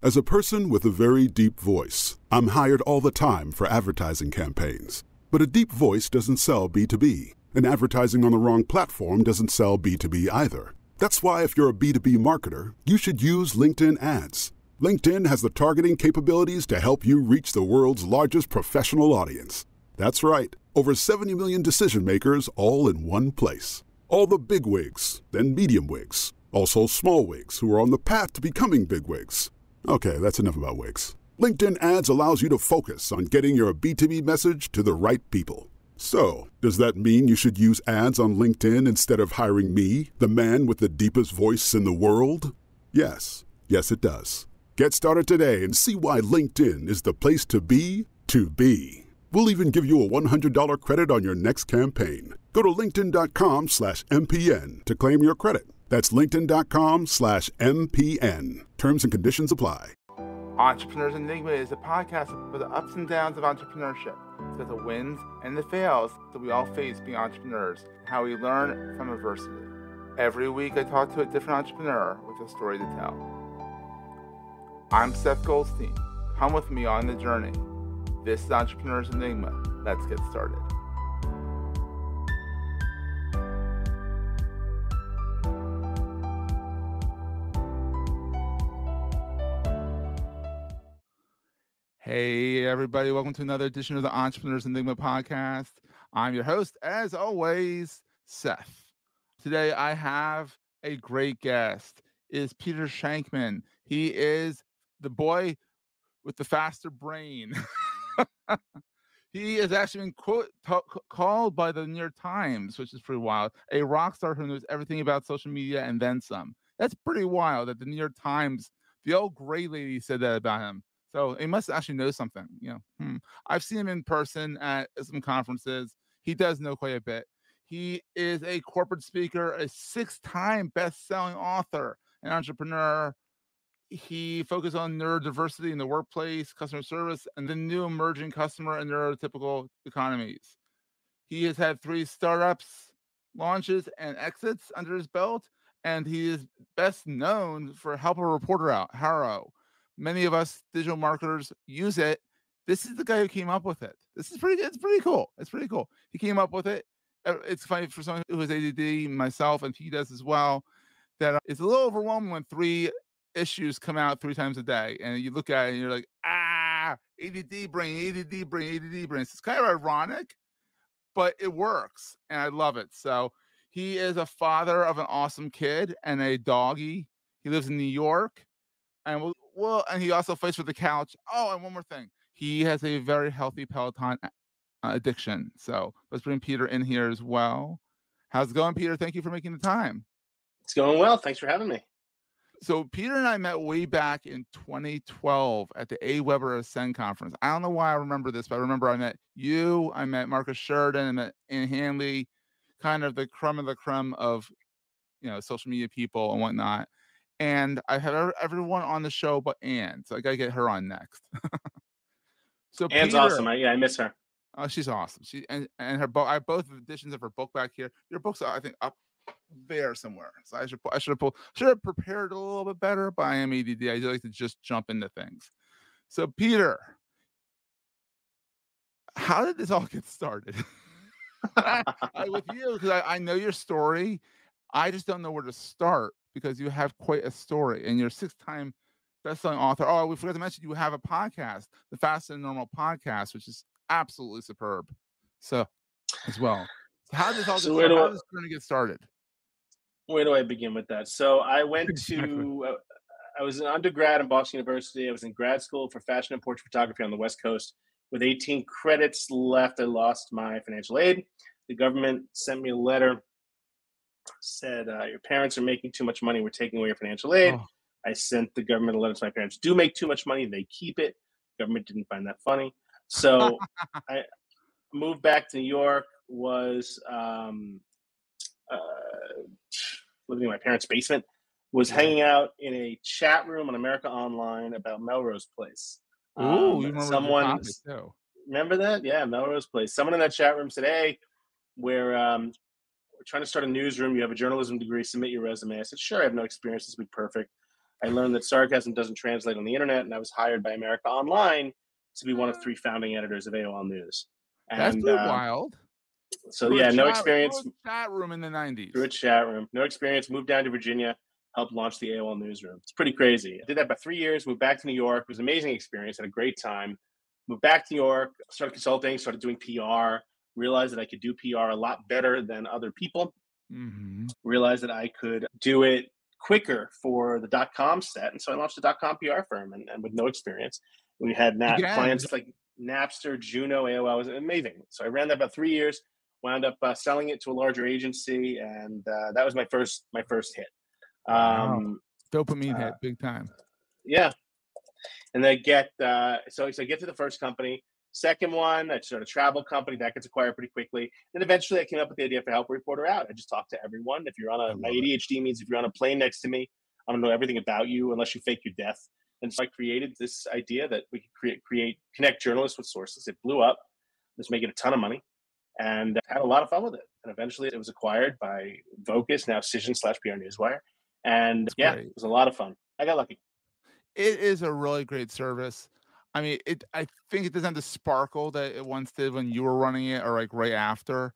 As a person with a very deep voice, I'm hired all the time for advertising campaigns. But a deep voice doesn't sell B2B, and advertising on the wrong platform doesn't sell B2B either. That's why if you're a B2B marketer, you should use LinkedIn ads. LinkedIn has the targeting capabilities to help you reach the world's largest professional audience. That's right, over 70 million decision makers all in one place. All the big wigs, then medium wigs, also small wigs who are on the path to becoming big wigs. Okay, that's enough about wigs. LinkedIn ads allows you to focus on getting your B2B message to the right people. So, does that mean you should use ads on LinkedIn instead of hiring me, the man with the deepest voice in the world? Yes. Yes, it does. Get started today and see why LinkedIn is the place to be to be. We'll even give you a $100 credit on your next campaign. Go to linkedin.com/MPN to claim your credit. That's linkedin.com/MPN. Terms and conditions apply. Entrepreneur's Enigma is a podcast for the ups and downs of entrepreneurship. It's got the wins and the fails that we all face being entrepreneurs, and how we learn from adversity. Every week I talk to a different entrepreneur with a story to tell. I'm Seth Goldstein. Come with me on the journey. This is Entrepreneur's Enigma. Let's get started. Hey, everybody. Welcome to another edition of the Entrepreneur's Enigma podcast. I'm your host, as always, Seth. Today, I have a great guest. It is Peter Shankman. He is the boy with the faster brain. He has actually been called by the New York Times, which is pretty wild, a rock star who knows everything about social media and then some. That's pretty wild that the New York Times, the old gray lady, said that about him. So he must actually know something. I've seen him in person at some conferences. He does know quite a bit. He is a corporate speaker, a 6-time best-selling author, an entrepreneur. He focused on neurodiversity in the workplace, customer service, and the new emerging customer and neurotypical economies. He has had 3 startups, launches, and exits under his belt, and he is best known for Help a Reporter Out, HARO. Many of us digital marketers use it. This is the guy who came up with it. It's pretty cool. It's pretty cool. He came up with it. It's funny for someone who has ADD, myself, and he does as well, that it's a little overwhelming when 3 issues come out 3 times a day. And you look at it and you're like, ADD brain, ADD brain, ADD brain. It's kind of ironic, but it works. And I love it. So he is a father of an awesome kid and a doggy. He lives in New York. And and he also fights for the couch. Oh, and one more thing. He has a very healthy Peloton addiction. So let's bring Peter in here as well. How's it going, Peter? Thank you for making the time. It's going well. Thanks for having me. So Peter and I met way back in 2012 at the AWeber Ascend conference. I don't know why I remember this, but I remember I met you, I met Marcus Sheridan, I met Ann Hanley, kind of the creme of social media people and whatnot. And I have everyone on the show but Ann, so I gotta get her on next. So Ann's Peter, awesome. I miss her. Oh, she's awesome. She and her book. I have both editions of her book back here. Your books are, I think, up there somewhere. So I should have prepared a little bit better. But I am ADD. I like to just jump into things. So Peter, how did this all get started? With you, because I know your story. I just don't know where to start because you have quite a story and you're a 6-time best-selling author. Oh, we forgot to mention you have a podcast, the Fast and Normal podcast, which is absolutely superb. So, as well. So how does all this going to get started? Where do I begin with that? So I went to, I was an undergrad in Boston University. I was in grad school for fashion and portrait photography on the West Coast. With 18 credits left, I lost my financial aid. The government sent me a letter, said, your parents are making too much money. We're taking away your financial aid. Oh. I sent the government a letter to my parents. Do make too much money. They keep it. The government didn't find that funny. So I moved back to New York, was living in my parents' basement, was hanging out in a chat room on America Online about Melrose Place. You remember remember that? Yeah, Melrose Place. Someone in that chat room said, hey, we're trying to start a newsroom. You have a journalism degree. Submit your resume. I said, sure, I have no experience. This will be perfect. I learned that sarcasm doesn't translate on the internet, and I was hired by America Online to be one of 3 founding editors of AOL News. That's And pretty wild. so, Through a yeah, no chat, through experience a chat room in the through a 90s. chat room, no experience. Moved down to Virginia, helped launch the AOL newsroom. It's pretty crazy. I did that about 3 years. Moved back to New York. It was an amazing experience. Had a great time. Moved back to New York. Started consulting. Started doing PR. Realized that I could do PR a lot better than other people. Mm-hmm. Realized that I could do it quicker for the .com set, and so I launched a .com PR firm, and with no experience. We had clients like Napster, Juno, AOL. It was amazing. So I ran that about 3 years. Wound up selling it to a larger agency, and that was my first hit. Wow. Dopamine hit big time. Yeah, and then so I get to the first company. Second one, I started a travel company that gets acquired pretty quickly. Then eventually, I came up with the idea for Help a Reporter Out. I just talk to everyone. If you're on my ADHD means if you're on a plane next to me, I don't know everything about you unless you fake your death. And so I created this idea that we could connect journalists with sources. It blew up. I was making a ton of money, and had a lot of fun with it. And eventually, it was acquired by Vocus, now Cision/PR Newswire. And it was a lot of fun. I got lucky. It is a really great service. I mean, I think it doesn't have the sparkle that it once did when you were running it, or like right after.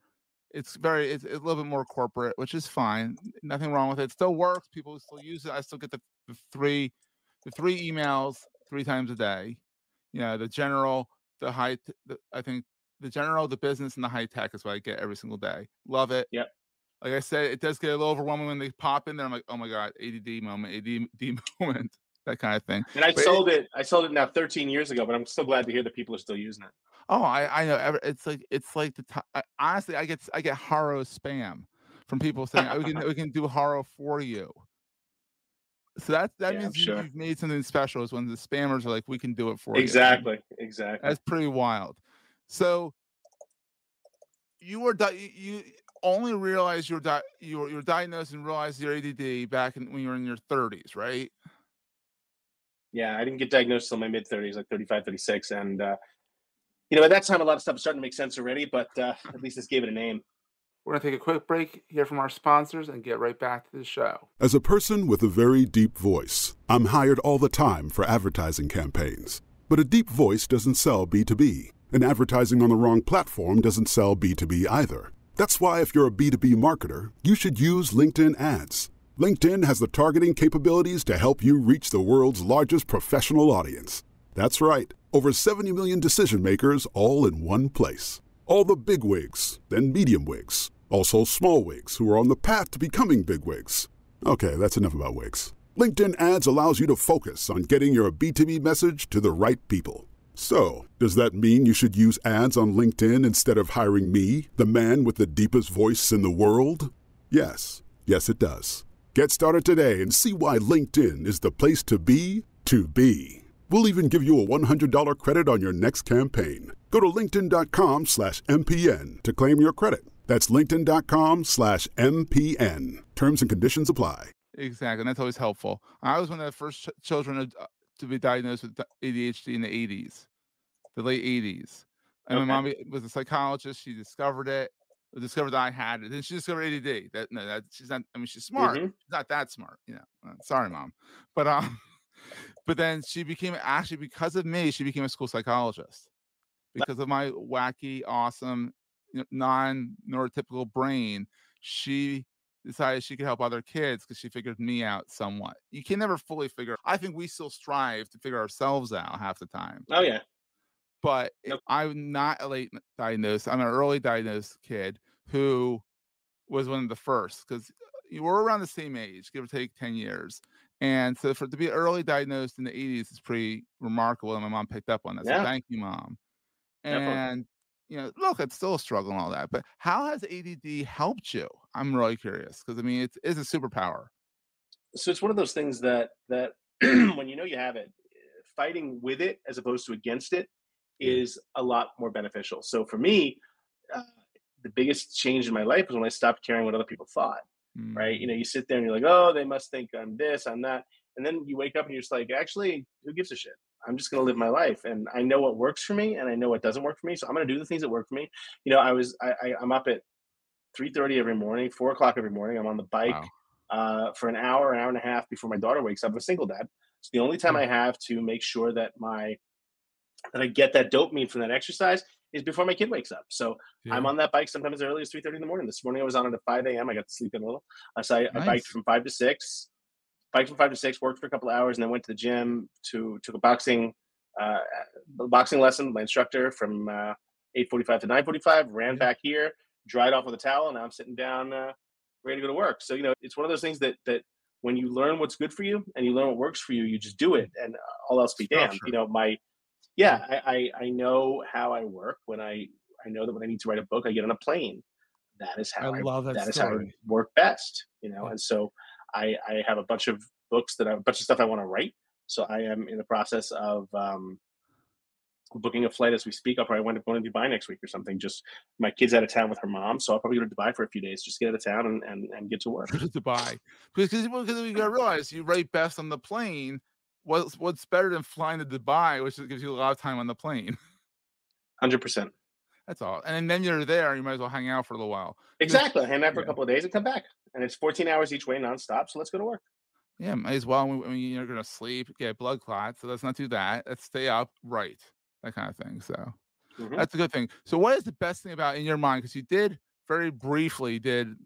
It's a little bit more corporate, which is fine. Nothing wrong with it. It still works. People still use it. I still get the three emails 3 times a day. You know, the general, I think the general, the business, and the high tech is what I get every single day. Love it. Yep. Like I said, it does get a little overwhelming when they pop in there. I'm like, oh my God, ADD moment, that kind of thing. And I sold it now 13 years ago, but I'm still glad to hear that people are still using it. Oh, I know. It's like honestly, I get HARO spam from people saying, oh, we can do HARO for you. So that means you've made something special. Is when the spammers are like, we can do it for you. Exactly. That's pretty wild. So you only realized you were diagnosed and realized your ADD back when you were in your 30s, right? Yeah, I didn't get diagnosed until my mid 30s, like 35, 36, and at that time a lot of stuff was starting to make sense already, but at least this gave it a name. We're going to take a quick break, hear from our sponsors, and get right back to the show. As a person with a very deep voice, I'm hired all the time for advertising campaigns. But a deep voice doesn't sell B2B, and advertising on the wrong platform doesn't sell B2B either. That's why if you're a B2B marketer, you should use LinkedIn ads. LinkedIn has the targeting capabilities to help you reach the world's largest professional audience. That's right, over 70 million decision makers all in one place. All the big wigs, then medium wigs, also small wigs who are on the path to becoming big wigs. Okay, that's enough about wigs. LinkedIn ads allows you to focus on getting your B2B message to the right people. So, does that mean you should use ads on LinkedIn instead of hiring me, the man with the deepest voice in the world? Yes, it does. Get started today and see why LinkedIn is the place to be to be. We'll even give you a $100 credit on your next campaign. Go to linkedin.com/MPN to claim your credit. That's linkedin.com/MPN. Terms and conditions apply. Exactly, and that's always helpful. I was one of the first children to be diagnosed with ADHD in the 80s, the late 80s. And my mom was a psychologist. She discovered it. Discovered that I had it. Then she discovered ADD. She's not. I mean, she's smart. Mm-hmm. She's not that smart. Sorry, Mom. But then she became, actually because of me, she became a school psychologist because of my wacky, awesome, non-neurotypical brain. She decided she could help other kids because she figured me out somewhat. You can never fully figure. I think we still strive to figure ourselves out half the time. Oh yeah. But I'm not a late diagnosed. I'm an early diagnosed kid who was one of the first, because we're around the same age, give or take 10 years. And so to be early diagnosed in the 80s is pretty remarkable. And my mom picked up on that. So thank you, Mom. And, look, it's still a struggle and all that. But how has ADD helped you? I'm really curious because, I mean, it is a superpower. So it's one of those things that when you have it, fighting with it as opposed to against it is a lot more beneficial. So for me, the biggest change in my life was when I stopped caring what other people thought, right? You sit there and you're like, oh, they must think I'm this, I'm that. And then you wake up and you're just like, actually, who gives a shit? I'm just going to live my life. And I know what works for me and I know what doesn't work for me. So I'm going to do the things that work for me. I'm up at 3:30 every morning, 4 o'clock every morning. I'm on the bike. Wow. for an hour and a half before my daughter wakes up. I'm a single dad. It's the only time I have to make sure that I get that dopamine from that exercise is before my kid wakes up. So I'm on that bike sometimes as early as 3:30 in the morning. This morning I was on it at 5 a.m. I got to sleep in a little. So I biked from 5 to 6. Biked from 5 to 6, worked for a couple of hours, and then went to the gym took a boxing lesson with my instructor from 8:45 to 9:45. Ran back here, dried off with a towel, and now I'm sitting down, ready to go to work. So it's one of those things that when you learn what's good for you and you learn what works for you, you just do it, and all else be damned. I know how I work. When I know that when I need to write a book, I get on a plane. That is how I love that is how I work best. And so I have a bunch of books a bunch of stuff I want to write. So I am in the process of booking a flight as we speak. I'll probably wind up going to Dubai next week or something. Just my kid's out of town with her mom, so I'll probably go to Dubai for a few days, just get out of town and get to work. To Dubai, because you gotta realize you write best on the plane. What's better than flying to Dubai, which gives you a lot of time on the plane. 100%. That's all. And then you're there, you might as well hang out for a little while. Exactly. Hang out for a couple of days and come back. And it's 14 hours each way nonstop. So let's go to work. Yeah, might as well. When you're going to sleep, get blood clots. So let's not do that. Let's stay up, right? That kind of thing. So that's a good thing. So what is the best thing about in your mind? Because you did very briefly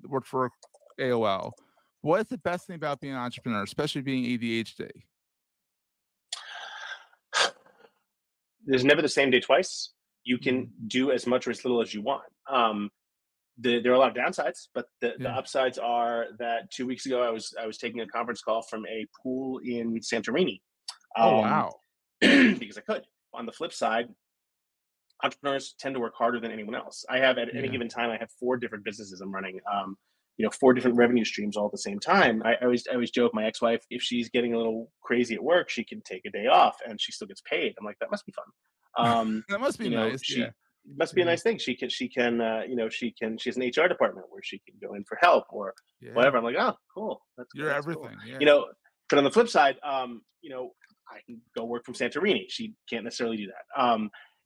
work for AOL. What is the best thing about being an entrepreneur, especially being ADHD? There's never the same day twice. You can do as much or as little as you want. There are a lot of downsides, but the upsides are that 2 weeks ago I was taking a conference call from a pool in Santorini. Oh wow! Because I could. On the flip side, entrepreneurs tend to work harder than anyone else. I have at any given time, I have 4 different businesses I'm running. 4 different revenue streams all at the same time. I always joke, my ex-wife, if she's getting a little crazy at work, she can take a day off and she still gets paid. I'm like, that must be fun. That must be nice. It must be a nice thing. She has an HR department where she can go in for help or whatever. I'm like, oh, cool. You're everything. Cool. Yeah. But on the flip side, I can go work from Santorini. She can't necessarily do that.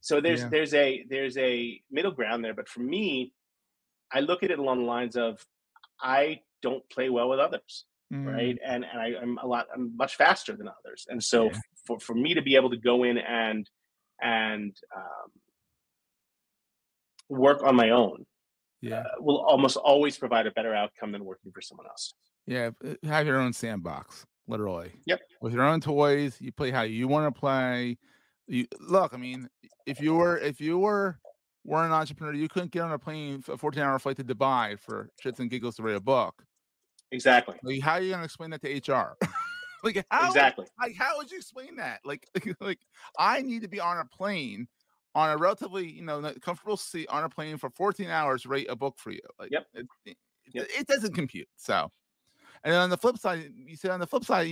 So there's a middle ground there. But for me, I look at it along the lines of I don't play well with others, right? And I'm much faster than others. And so for me to be able to go in and work on my own will almost always provide a better outcome than working for someone else. Yeah, have your own sandbox, literally. Yep. With your own toys, you play how you want to play. Look, I mean, if you were an entrepreneur, you couldn't get on a plane for a 14-hour flight to Dubai for shits and giggles to write a book. Exactly. Like, how are you going to explain that to HR? Like, how would you explain that? Like I need to be on a plane on a relatively, comfortable seat on a plane for 14 hours to write a book for you. Like, it doesn't compute. So, and then on the flip side,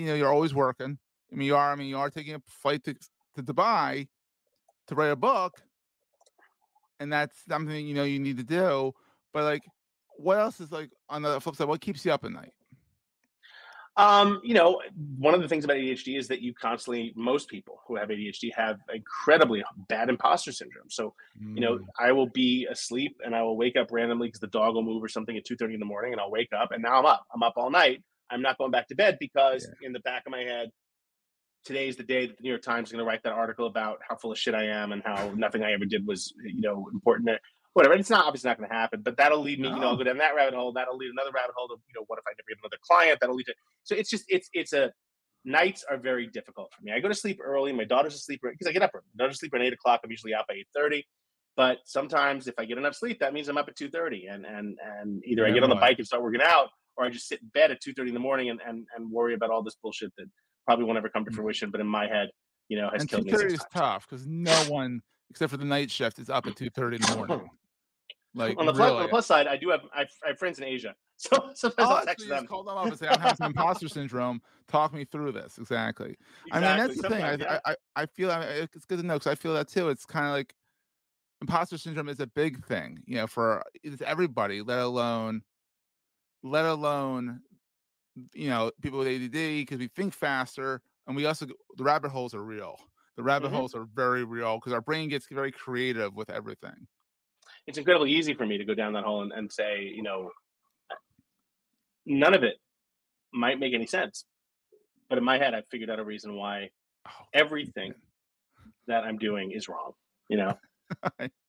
you're always working. You are taking a flight to Dubai to write a book. And that's something, you need to do. But like, what else is like on the flip side? What keeps you up at night? One of the things about ADHD is that most people who have ADHD have incredibly bad imposter syndrome. So, I will be asleep and I will wake up randomly because the dog will move or something at 2:30 in the morning, and I'll wake up and now I'm up. I'm up all night. I'm not going back to bed because in the back of my head, today's the day that the New York Times is going to write that article about how full of shit I am and how nothing I ever did was, important. Whatever. It's obviously not going to happen, but that'll lead me, I'll go down that rabbit hole. That'll lead another rabbit hole of, what if I never get another client? That'll lead to, so nights are very difficult for me. I go to sleep early. My daughter's asleep because I get up early. My daughter's asleep at 8 o'clock. I'm usually out by 8:30. But sometimes if I get enough sleep, that means I'm up at 2:30 and either I get on the bike and start working out, or I just sit in bed at 2:30 in the morning and worry about all this bullshit that probably won't ever come to fruition, but in my head, has killed me. 2:30 is tough because no one except for the night shift is up at 2:30 in the morning. Like, on the plus side, I have friends in Asia, so sometimes I'll text them. Call them up and say, I'm having some imposter syndrome. Talk me through this. Exactly. I mean, that's the thing. I feel it's good to know because I feel that too. It's kind of like imposter syndrome is a big thing, for everybody, let alone people with ADD, because we think faster, and we also, the rabbit holes are real. The rabbit holes are very real because our brain gets very creative with everything. It's incredibly easy for me to go down that hole and say, none of it might make any sense. But in my head, I figured out a reason why Oh, everything that I'm doing is wrong. You know,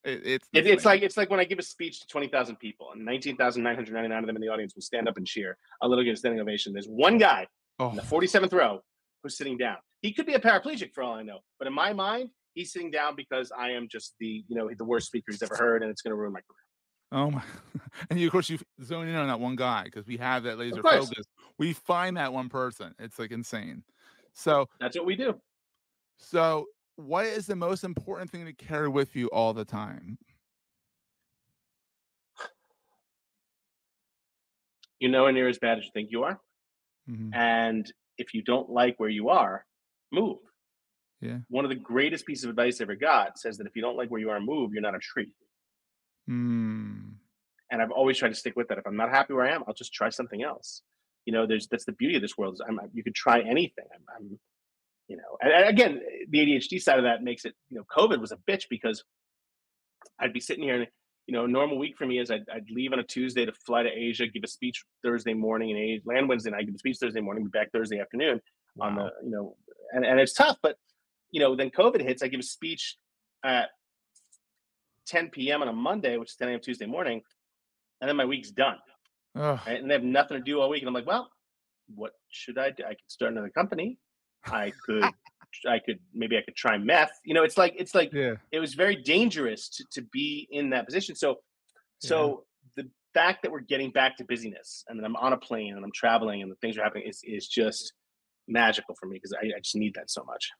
it's it's like when I give a speech to 20,000 people and 19,999 of them in the audience will stand up and cheer. I'll literally get a standing ovation. There's one guy in the 47th row who's sitting down. He could be a paraplegic for all I know, but in my mind, he's sitting down because I am just the worst speaker he's ever heard, and it's going to ruin my career. Oh my! And of course you zone in on that one guy because we have that laser Of course. focus. We find that one person. It's like insane. So That's what we do. So, what is the most important thing to carry with you all the time? You're nowhere near as bad as you think you are. Mhm. And if you don't like where you are, move. Yeah. One of the greatest pieces of advice I ever got says that if you don't like where you are, move, you're not a tree. Mm. And I've always tried to stick with that. If I'm not happy where I am, I'll just try something else. That's the beauty of this world. Is you could try anything. And again, the ADHD side of that makes it. COVID was a bitch because I'd be sitting here, and a normal week for me is I'd leave on a Tuesday to fly to Asia, give a speech Thursday morning in Asia, land Wednesday night, give a speech Thursday morning, be back Thursday afternoon. Wow. On the and it's tough, but then COVID hits. I give a speech at 10 p.m. on a Monday, which is 10 a.m. Tuesday morning, and then my week's done. Ugh. Right? And they have nothing to do all week. And I'm like, well, what should I do? I could start another company. I could maybe I could try meth. It's like Yeah. it was very dangerous to be in that position. So the fact that we're getting back to busyness and that I'm on a plane and I'm traveling and the things are happening is just magical for me because I just need that so much.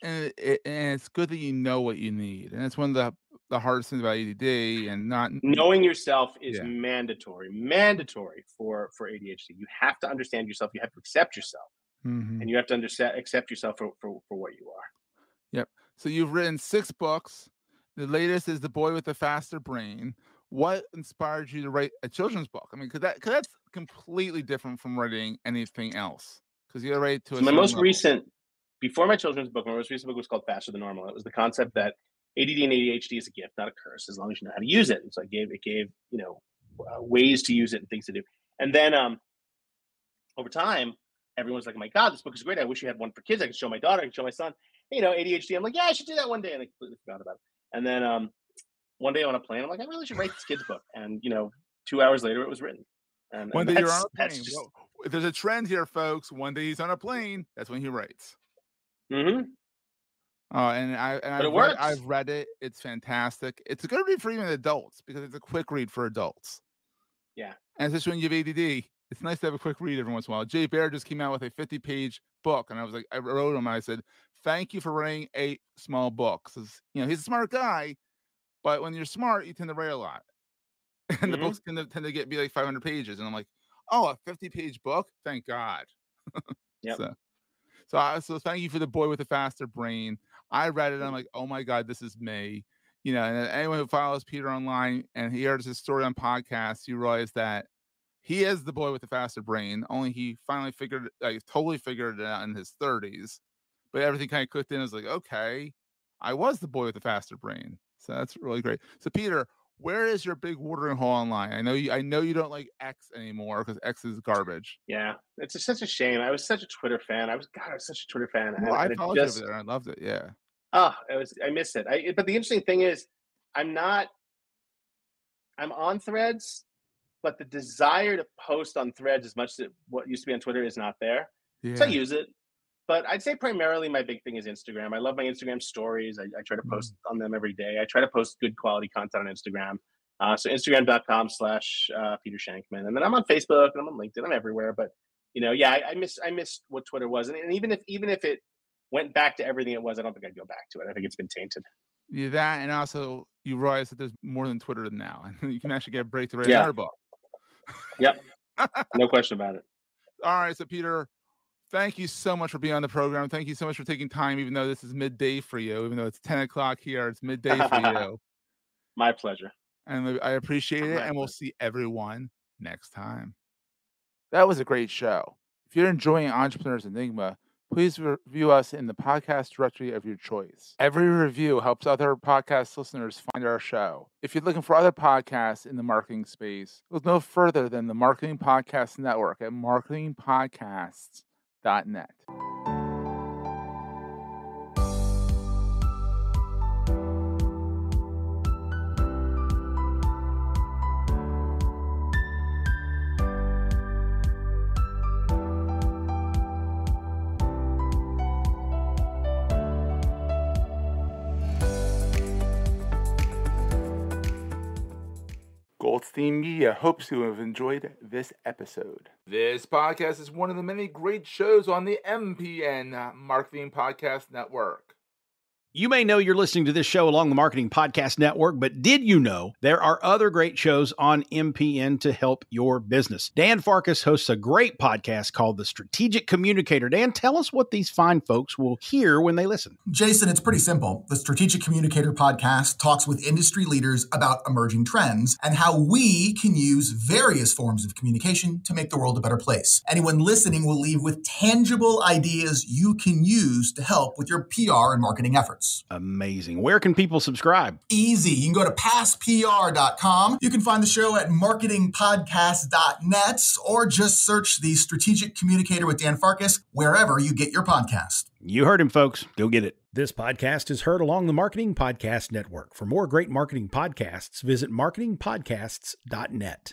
And it's good that you know what you need, and it's one of the hardest things about ADD and not. Knowing yourself is Yeah. mandatory for ADHD. You have to understand yourself. You have to accept yourself, Mhm. and you have to accept yourself for what you are. Yep. So you've written 6 books. The latest is The Boy with the Faster Brain. What inspired you to write a children's book? I mean, 'cause that's completely different from writing anything else. Because you gotta write to a So my certain most level. recent, before my children's book, my most recent book was called Faster Than Normal. It was the concept that ADD and ADHD is a gift, not a curse, as long as you know how to use it. And so it gave ways to use it and things to do. And then over time, everyone's like, "Oh my God, this book is great. I wish you had one for kids. I can show my daughter, I can show my son." ADHD. I'm like, "Yeah, I should do that one day," and I completely forgot about it. And then one day on a plane, I'm like, "I really should write this kid's book." And 2 hours later, it was written. And One day you're on a that's plane. just. Well, there's a trend here, folks. One day he's on a plane. That's when he writes. Mm-hmm. And But it works. I've read it. It's fantastic. It's a good read for even adults because it's a quick read for adults. Yeah. And especially when you have ADD, it's nice to have a quick read every once in a while. Jay Baer just came out with a 50-page book, and I was like, I wrote him. And I said, "Thank you for writing a small book." Because he's a smart guy, but when you're smart, you tend to write a lot, and the Mhm. books tend to be like 500 pages. And I'm like, "Oh, a 50-page book? Thank God." Yep. So thank you for The Boy with the Faster Brain. I read it. And I'm like, oh my God, this is me. And anyone who follows Peter online and he hears his story on podcasts, you realize that he is the boy with the faster brain. Only he finally totally figured it out in his 30s. But everything kind of clicked in. I was like, okay, I was the boy with the faster brain. So that's really great. So Peter, where is your big watering hole online? I know you don't like X anymore because X is garbage. Yeah, it's such a shame. I was such a Twitter fan. I was such a Twitter fan, Well, I and it followed you over just there. I loved it. Yeah. I miss it. But the interesting thing is, I'm on Threads, but the desire to post on Threads as much as what used to be on Twitter is not there. So I Yeah. use it, but I'd say primarily my big thing is Instagram. I love my Instagram stories. I try to post on them every day. I try to post good quality content on Instagram. So Instagram.com/Peter Shankman. And then I'm on Facebook and I'm on LinkedIn. I'm everywhere. But I miss what Twitter was. And even if it went back to everything it was, I don't think I'd go back to it. I think it's been tainted. Yeah, that, and also you realize that there's more than Twitter now, and you can actually get a break to write Yeah. another book. Yep. No question about it. All right, so Peter, thank you so much for being on the program. Thank you so much for taking time, even though this is midday for you, even though it's 10 o'clock here, it's midday for you. My pleasure. And I appreciate it, My and we'll pleasure. see everyone next time. That was a great show. If you're enjoying Entrepreneur's Enigma, please review us in the podcast directory of your choice. Every review helps other podcast listeners find our show. If you're looking for other podcasts in the marketing space, look no further than the Marketing Podcast Network at marketingpodcasts.net. Goldstein Media hopes you have enjoyed this episode. This podcast is one of the many great shows on the MPN Marketing Podcast Network. You may know you're listening to this show along the Marketing Podcast Network, but did you know there are other great shows on MPN to help your business? Dan Farkas hosts a great podcast called The Strategic Communicator. Dan, tell us what these fine folks will hear when they listen. Jason, it's pretty simple. The Strategic Communicator podcast talks with industry leaders about emerging trends and how we can use various forms of communication to make the world a better place. Anyone listening will leave with tangible ideas you can use to help with your PR and marketing efforts. Amazing. Where can people subscribe? Easy. You can go to passpr.com. You can find the show at marketingpodcast.net or just search The Strategic Communicator with Dan Farkas wherever you get your podcast. You heard him, folks. Go get it. This podcast is heard along the Marketing Podcast Network. For more great marketing podcasts, visit marketingpodcasts.net.